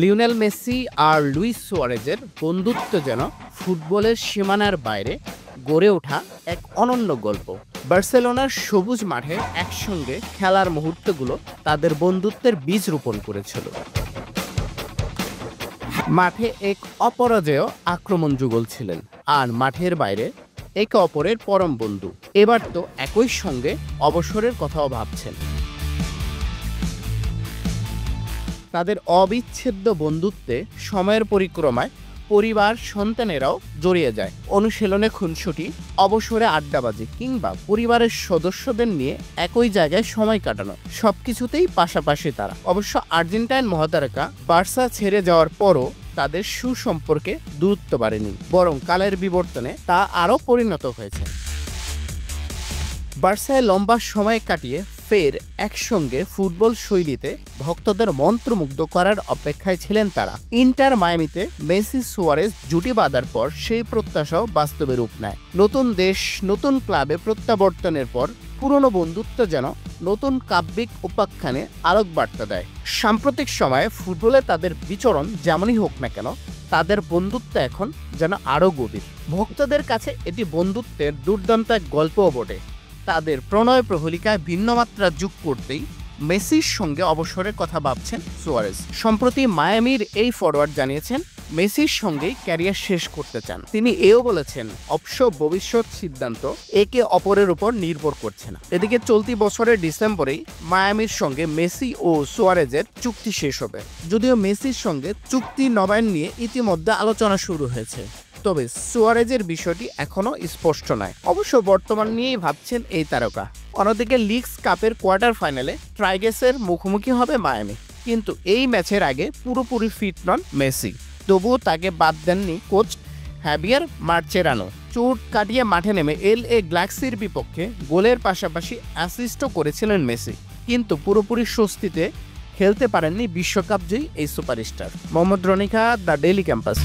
Lionel Messi আর Luis সুয়ারেজের বন্ধুত্ব যেন ফুটবলের সীমানার বাইরে গড়ে ওঠা এক অনন্য গল্প। বার্সেলোনার সবুজ মাঠে একসঙ্গে খেলার মুহূর্তগুলো তাদের বন্ধুত্বের বীজ রোপণ করেছিল। মাঠে এক অপরাজেয় আক্রমণ যুগল ছিলেন, আর মাঠের বাইরে একে অপরের পরম বন্ধু। এবার তো একই সঙ্গে অবসরের কথাও ভাবছেন। তাদের অবিচ্ছেদ্য বন্ধুত্বে সময়ের পরিক্রমায় পরিবার সন্তানেরাও জড়িয়ে যায়। অনুশীলনে খুনসুটি, অবসরে আড্ডাবাজি কিংবা পরিবারের সদস্যদের নিয়ে একই জায়গায় সময় কাটানো, সবকিছুতেই পাশাপাশি তারা। অবশ্য আর্জেন্টাইন মহাতারকা বার্সা ছেড়ে যাওয়ার পরও তাদের সুসম্পর্কে দূরত্ব বাড়েনি, বরং কালের বিবর্তনে তা আরও পরিণত হয়েছে। বার্সায় লম্বা সময় কাটিয়ে ফের একসঙ্গে ফুটবল শৈলীতে ভক্তদের মন্ত্রমুগ্ধ করার অপেক্ষায় ছিলেন তারা। ইন্টার মায়ামিতে মেসি সুয়ারেজ জুটি বাঁধার পর সেই প্রত্যাশাও বাস্তবে রূপ নেয়। নতুন দেশ, নতুন ক্লাবে প্রত্যাবর্তনের পর পুরনো বন্ধুত্ব যেন নতুন কাব্যিক উপাখ্যানে আলোক বার্তা দেয়। সাম্প্রতিক সময়ে ফুটবলে তাদের বিচরণ যেমনই হোক না কেন, তাদের বন্ধুত্ব এখন যেন আরও গভীর। ভক্তদের কাছে এটি বন্ধুত্বের দুর্দান্ত এক গল্পও বটে। তাদের প্রণয় প্রহেলিকায় ভিন্ন মাত্রা যোগ করতেই মেসির সঙ্গে অবসরের কথা ভাবছেন সুয়ারেজ। সম্প্রতি মায়ামির এই ফরওয়ার্ড জানিয়েছেন মেসির সঙ্গেই ক্যারিয়ার শেষ করতে চান। তিনি এও বলেছেন, অবশ্য ভবিষ্যৎ সিদ্ধান্ত একে অপরের উপর নির্ভর করছে না। এদিকে চলতি বছরের ডিসেম্বরেই মায়ামির সঙ্গে মেসি ও সুয়ারেজের চুক্তি শেষ হবে। যদিও মেসির সঙ্গে চুক্তি নবায়ন নিয়ে ইতিমধ্যে আলোচনা শুরু হয়েছে, তবে সুয়ারেজের বিষয়টি এখনো স্পষ্ট নয়। অবশ্য বর্তমান নিয়েই ভাবছেন এই তারকা। অন্যদিকে লিগস কাপের কোয়ার্টার ফাইনালে ট্রাইগেসের মুখোমুখি হবে মায়ামি, কিন্তু এই ম্যাচের আগে পুরোপুরি ফিট নন মেসি। তবুও তাকে বাদ দেননি কোচ হ্যাভিয়ার মার্চেরানো। চোট কাটিয়ে মাঠে নেমে LA গ্যালাক্সির বিপক্ষে গোলের পাশাপাশি অ্যাসিস্টও করেছিলেন মেসি, কিন্তু পুরোপুরি স্বস্তিতে খেলতে পারেননি বিশ্বকাপ জয়ী এই superstar. Mohammad Ronika, the daily campus.